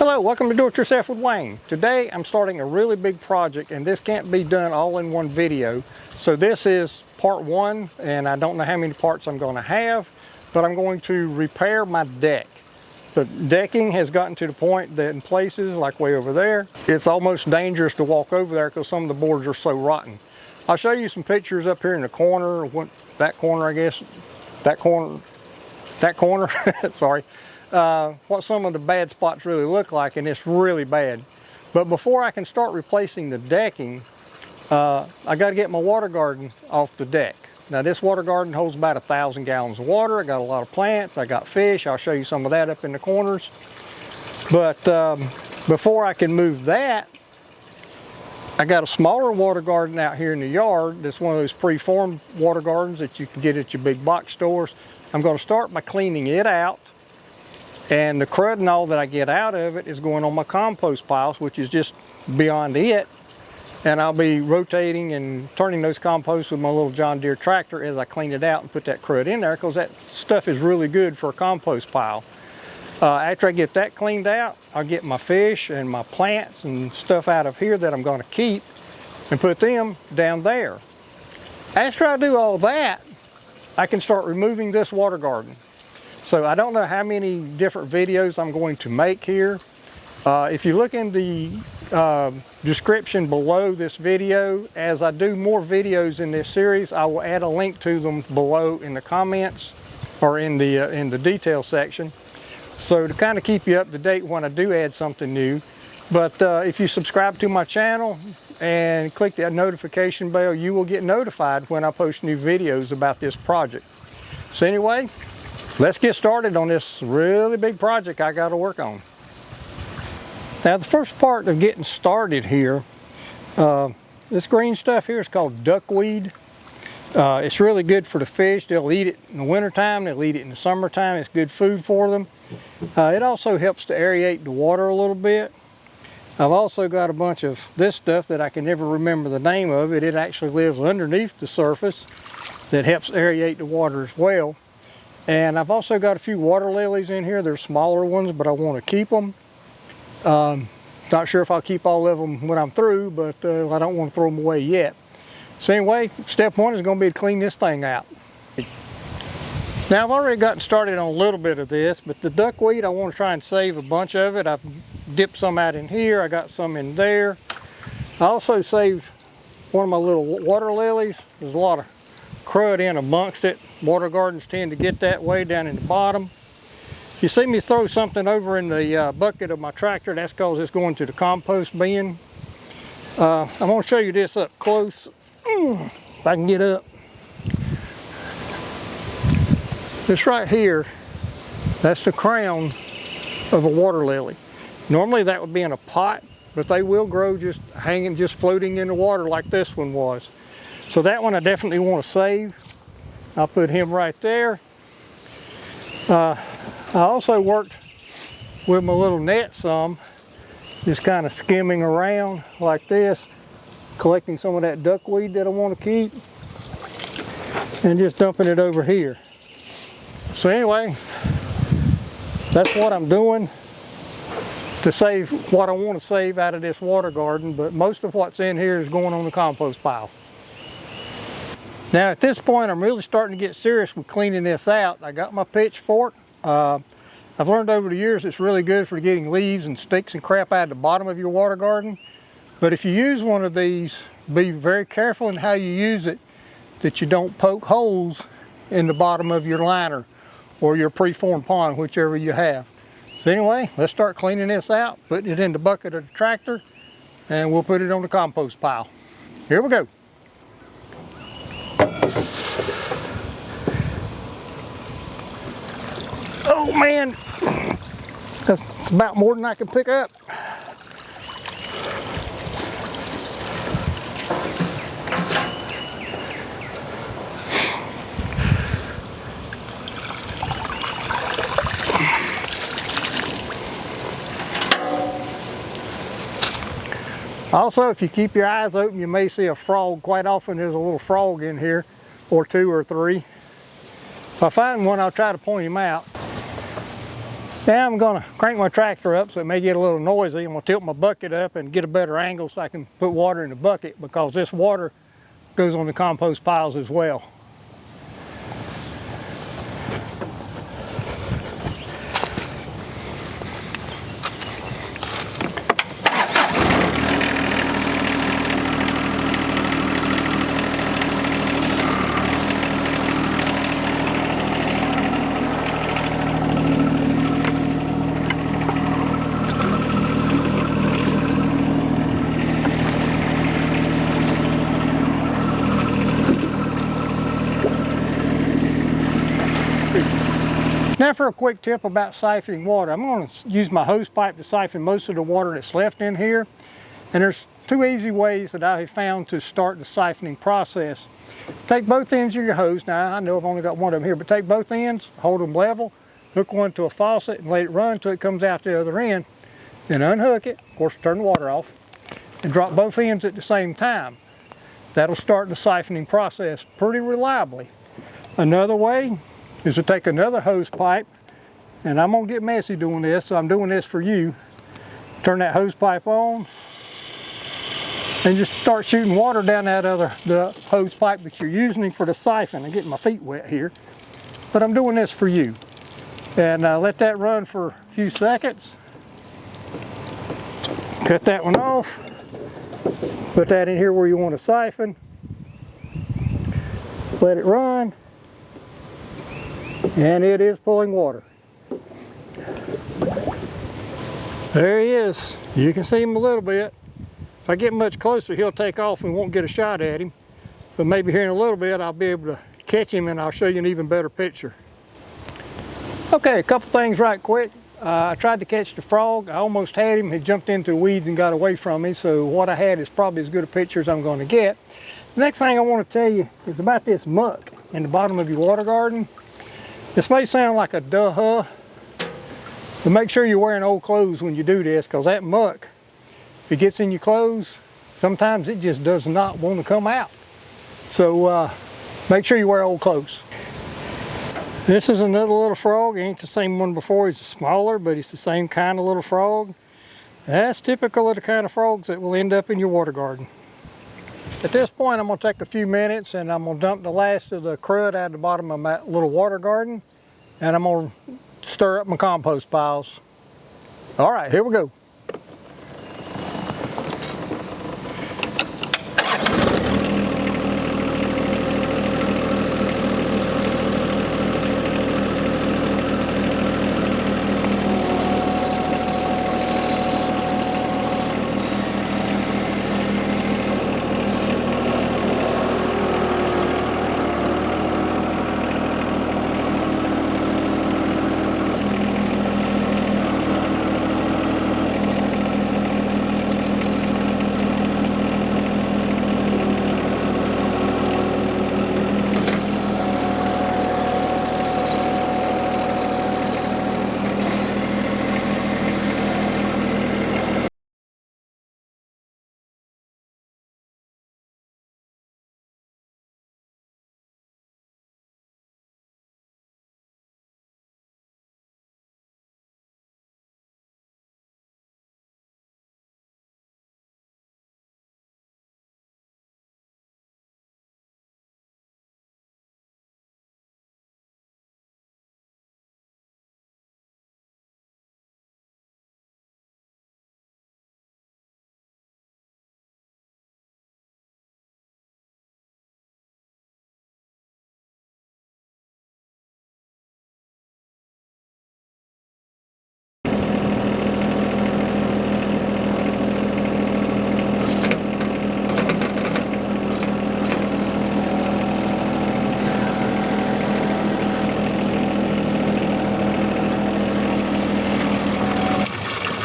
Hello, welcome to Do It Yourself with Wayne. Today I'm starting a really big project, and this can't be done all in one video. So this is part one, and I don't know how many parts I'm going to have, but I'm going to repair my deck. The decking has gotten to the point that in places, like way over there, it's almost dangerous to walk over there because some of the boards are so rotten. I'll show you some pictures up here in the corner, that corner I guess, that corner, sorry. What some of the bad spots really look like, and it's really bad. But before I can start replacing the decking, I got to get my water garden off the deck. Now this water garden holds about 1,000 gallons of water. I got a lot of plants, I got fish. I'll show you some of that up in the corners. But before I can move that, I got a smaller water garden out here in the yard. That's one of those pre-formed water gardens that you can get at your big box stores. I'm going to start by cleaning it out. And the crud and all that I get out of it is going on my compost piles, which is just beyond it. And I'll be rotating and turning those composts with my little John Deere tractor as I clean it out and put that crud in there, because that stuff is really good for a compost pile. After I get that cleaned out, I'll get my fish and my plants and stuff out of here that I'm going to keep and put them down there. After I do all that, I can start removing this water garden. So I don't know how many different videos I'm going to make here. If you look in the description below this video, as I do more videos in this series, I will add a link to them below in the comments or in the detail section. So to kind of keep you up to date when I do add something new. But if you subscribe to my channel and click that notification bell, you will get notified when I post new videos about this project. So anyway, let's get started on this really big project I got to work on. Now the first part of getting started here, this green stuff here is called duckweed. It's really good for the fish. They'll eat it in the wintertime, they'll eat it in the summertime. It's good food for them. It also helps to aerate the water a little bit. I've also got a bunch of this stuff that I can never remember the name of it. It actually lives underneath the surface that helps aerate the water as well. And I've also got a few water lilies in here. They're smaller ones, but I want to keep them. Not sure if I'll keep all of them when I'm through, but I don't want to throw them away yet. So anyway, step one is going to be to clean this thing out. Now I've already gotten started on a little bit of this, but the duckweed, I want to try and save a bunch of it. I've dipped some out in here. I got some in there. I also saved one of my little water lilies. There's a lot of crud in amongst it. Water gardens tend to get that way down in the bottom. If you see me throw something over in the bucket of my tractor, that's because it's going to the compost bin. I'm going to show you this up close, if I can get up. This right here, that's the crown of a water lily. Normally that would be in a pot, but they will grow just hanging, just floating in the water like this one was. So that one I definitely want to save. I'll put him right there. I also worked with my little net some, just kind of skimming around like this, collecting some of that duckweed that I want to keep, and just dumping it over here. So anyway, that's what I'm doing to save what I want to save out of this water garden, but most of what's in here is going on the compost pile. Now at this point, I'm really starting to get serious with cleaning this out. I got my pitchfork. I've learned over the years it's really good for getting leaves and sticks and crap out of the bottom of your water garden. But if you use one of these, be very careful in how you use it, that you don't poke holes in the bottom of your liner or your preformed pond, whichever you have. So anyway, let's start cleaning this out, putting it in the bucket of the tractor, and we'll put it on the compost pile. Here we go. Oh man, that's about more than I can pick up. Also, if you keep your eyes open, you may see a frog. Quite often there's a little frog in here, or two or three. If I find one, I'll try to point him out. Now I'm going to crank my tractor up so it may get a little noisy. I'm going to tilt my bucket up and get a better angle so I can put water in the bucket, because this water goes on the compost piles as well. Now for a quick tip about siphoning water. I'm going to use my hose pipe to siphon most of the water that's left in here. And there's two easy ways that I have found to start the siphoning process. Take both ends of your hose. Now I know I've only got one of them here, but take both ends, hold them level, hook one to a faucet and let it run until it comes out the other end. Then unhook it, of course turn the water off, and drop both ends at the same time. That'll start the siphoning process pretty reliably. Another way is to take another hose pipe, and I'm gonna get messy doing this, so I'm doing this for you. Turn that hose pipe on and just start shooting water down the hose pipe that you're using for the siphon. I'm getting my feet wet here, but I'm doing this for you. And let that run for a few seconds. Cut that one off. Put that in here where you want to siphon. Let it run. And it is pulling water. There he is. You can see him a little bit. If I get much closer, he'll take off and won't get a shot at him. But maybe here in a little bit, I'll be able to catch him and I'll show you an even better picture. Okay, a couple things right quick. I tried to catch the frog. I almost had him. He jumped into the weeds and got away from me. So what I had is probably as good a picture as I'm going to get. The next thing I want to tell you is about this muck in the bottom of your water garden. This may sound like a duh, but make sure you're wearing old clothes when you do this, because that muck, if it gets in your clothes, sometimes it just does not want to come out. So make sure you wear old clothes. This is another little frog. He ain't the same one before. He's smaller, but he's the same kind of little frog. That's typical of the kind of frogs that will end up in your water garden. At this point, I'm going to take a few minutes and I'm going to dump the last of the crud out of the bottom of my little water garden, and I'm going to stir up my compost piles. All right, here we go.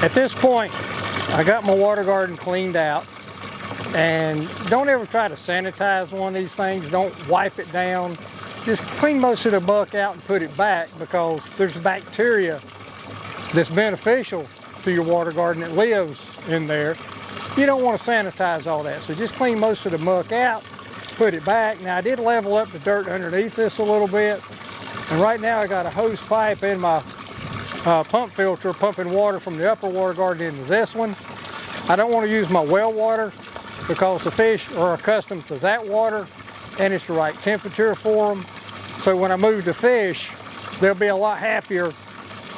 At this point, I got my water garden cleaned out, and don't ever try to sanitize one of these things. Don't wipe it down. Just clean most of the muck out and put it back, because there's bacteria that's beneficial to your water garden that lives in there. You don't want to sanitize all that, so just clean most of the muck out, put it back. Now I did level up the dirt underneath this a little bit, and right now I got a hose pipe in my pump filter pumping water from the upper water garden into this one. I don't want to use my well water because the fish are accustomed to that water and it's the right temperature for them. So when I move the fish, they'll be a lot happier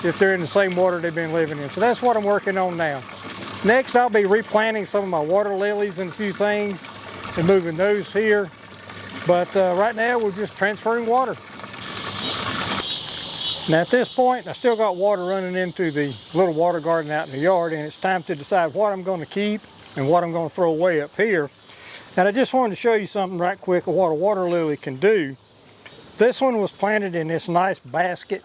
if they're in the same water they've been living in. So that's what I'm working on now. Next, I'll be replanting some of my water lilies and a few things and moving those here. But right now, we're just transferring water. Now at this point, I still got water running into the little water garden out in the yard, and it's time to decide what I'm going to keep and what I'm going to throw away up here. And I just wanted to show you something right quick of what a water lily can do. This one was planted in this nice basket.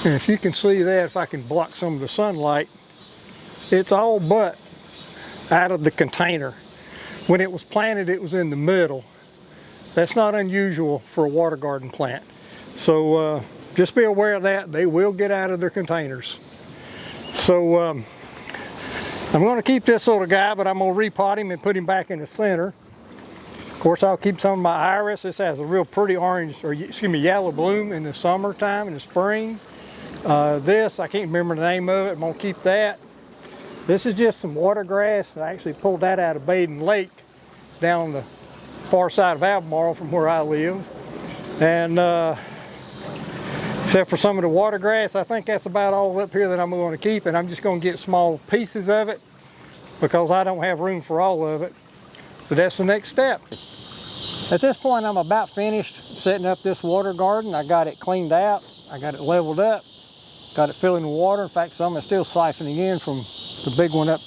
And if you can see that, if I can block some of the sunlight, it's all but out of the container. When it was planted, it was in the middle. That's not unusual for a water garden plant. So just be aware of that. They will get out of their containers. So I'm going to keep this little guy, but I'm going to repot him and put him back in the center. Of course, I'll keep some of my iris. This has a real pretty orange, or excuse me, yellow bloom in the summertime, in the spring. This, I can't remember the name of it. I'm going to keep that. This is just some water grass. I actually pulled that out of Baden Lake down on the far side of Albemarle from where I live. And except for some of the water grass, I think that's about all up here that I'm going to keep, and I'm just going to get small pieces of it because I don't have room for all of it. So that's the next step. At this point, I'm about finished setting up this water garden. I got it cleaned out, I got it leveled up, got it filling with water. In fact, some is still siphoning in from the big one up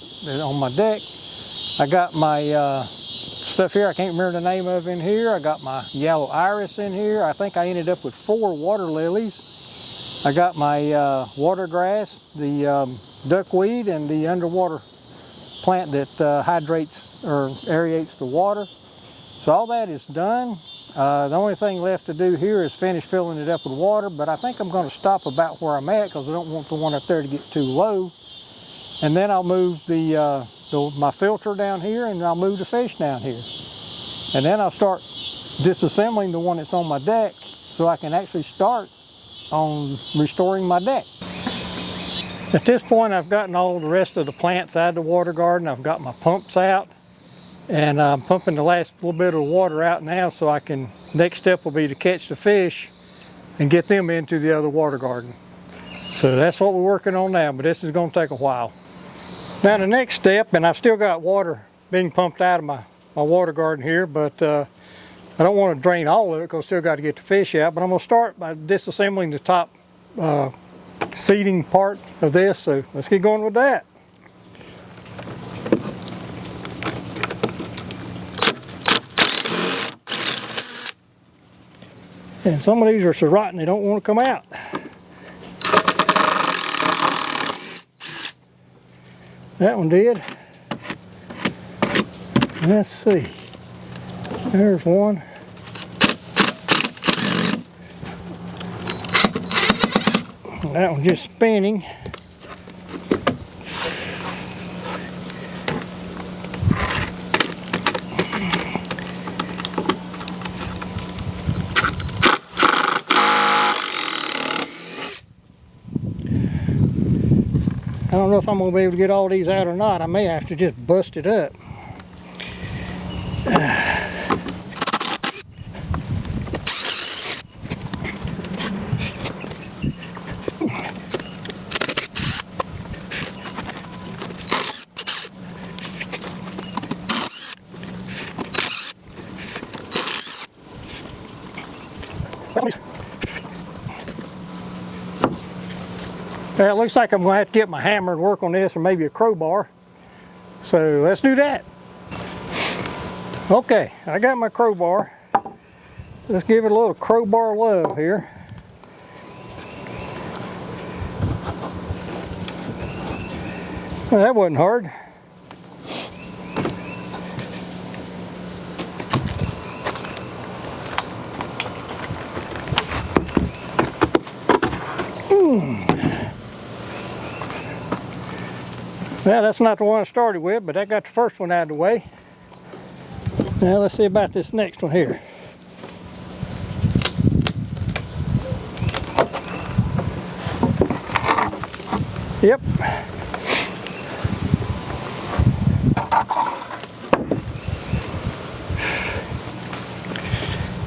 on my deck. I got my stuff here I can't remember the name of in here. I got my yellow iris in here. I think I ended up with 4 water lilies. I got my water grass, the duckweed, and the underwater plant that hydrates or aerates the water. So all that is done. The only thing left to do here is finish filling it up with water, but I think I'm going to stop about where I'm at because I don't want the one up there to get too low. And then I'll move my filter down here, and I'll move the fish down here. And then I'll start disassembling the one that's on my deck so I can actually start on restoring my deck. At this point, I've gotten all the rest of the plants out of the water garden. I've got my pumps out, and I'm pumping the last little bit of water out now so I can, next step will be to catch the fish and get them into the other water garden. So that's what we're working on now, but this is going to take a while. Now the next step, and I've still got water being pumped out of my water garden here, but I don't want to drain all of it because I still got to get the fish out. But I'm going to start by disassembling the top seeding part of this, so let's get going with that. And some of these are so rotten they don't want to come out. That one did. Let's see. There's one. That one's just spinning. I don't know if I'm going to be able to get all these out or not. I may have to just bust it up. Well, it looks like I'm going to have to get my hammer and work on this, or maybe a crowbar. So let's do that. Okay, I got my crowbar. Let's give it a little crowbar love here. Well, that wasn't hard. Well, that's not the one I started with, but I got the first one out of the way. Now let's see about this next one here. Yep.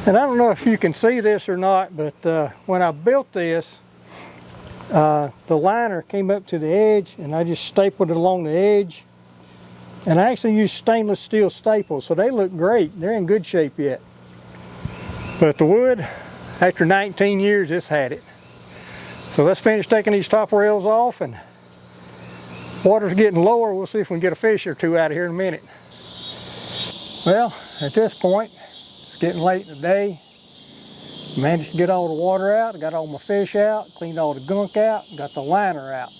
And I don't know if you can see this or not, but when I built this, the liner came up to the edge and I just stapled it along the edge. And I actually used stainless steel staples, so they look great. They're in good shape yet. But the wood, after 19 years, it's had it. So let's finish taking these top rails off, and water's getting lower. We'll see if we can get a fish or two out of here in a minute. Well, at this point, it's getting late in the day. Managed to get all the water out. I got all my fish out, cleaned all the gunk out, got the liner out.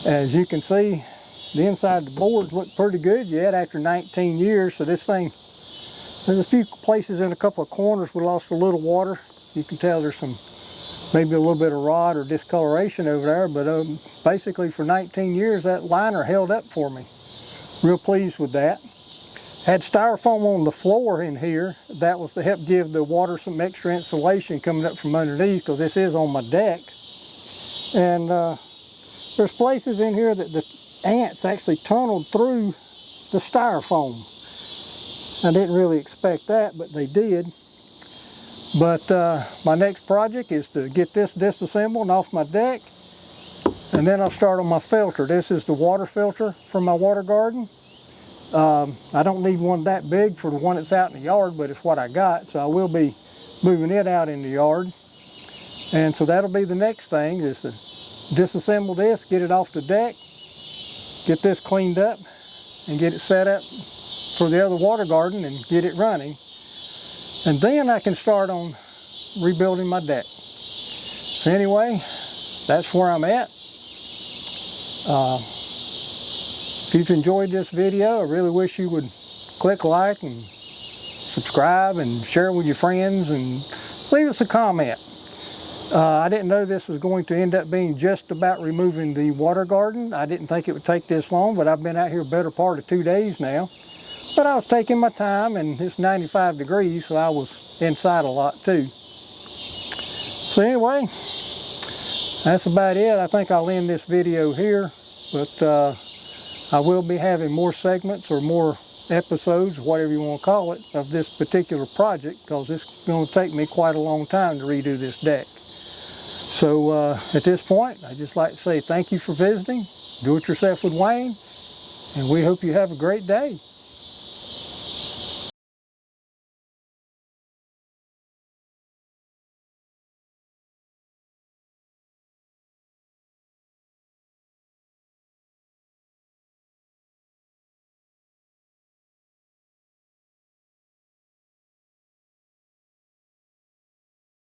As you can see, the inside of the boards look pretty good yet after 19 years. So this thing, there's a few places in a couple of corners we lost a little water. You can tell there's some, maybe a little bit of rot or discoloration over there, but basically for 19 years that liner held up for me. Real pleased with that. Had styrofoam on the floor in here. That was to help give the water some extra insulation coming up from underneath, because this is on my deck. And there's places in here that the ants actually tunneled through the styrofoam. I didn't really expect that, but they did. But my next project is to get this disassembled off my deck, and then I'll start on my filter. This is the water filter from my water garden. I don't need one that big for the one that's out in the yard, but it's what I got, so I will be moving it out in the yard. And so that'll be the next thing, is to disassemble this, get it off the deck, get this cleaned up, and get it set up for the other water garden and get it running. And then I can start on rebuilding my deck. So anyway, that's where I'm at. If you've enjoyed this video, I really wish you would click like and subscribe and share it with your friends and leave us a comment. I didn't know this was going to end up being just about removing the water garden. I didn't think it would take this long, but I've been out here a better part of 2 days now. But I was taking my time, and it's 95 degrees, so I was inside a lot too. So anyway, that's about it. I think I'll end this video here, but I will be having more segments or more episodes, whatever you want to call it, of this particular project, because it's going to take me quite a long time to redo this deck. So at this point, I'd just like to say thank you for visiting. Do it yourself with Wayne, and we hope you have a great day.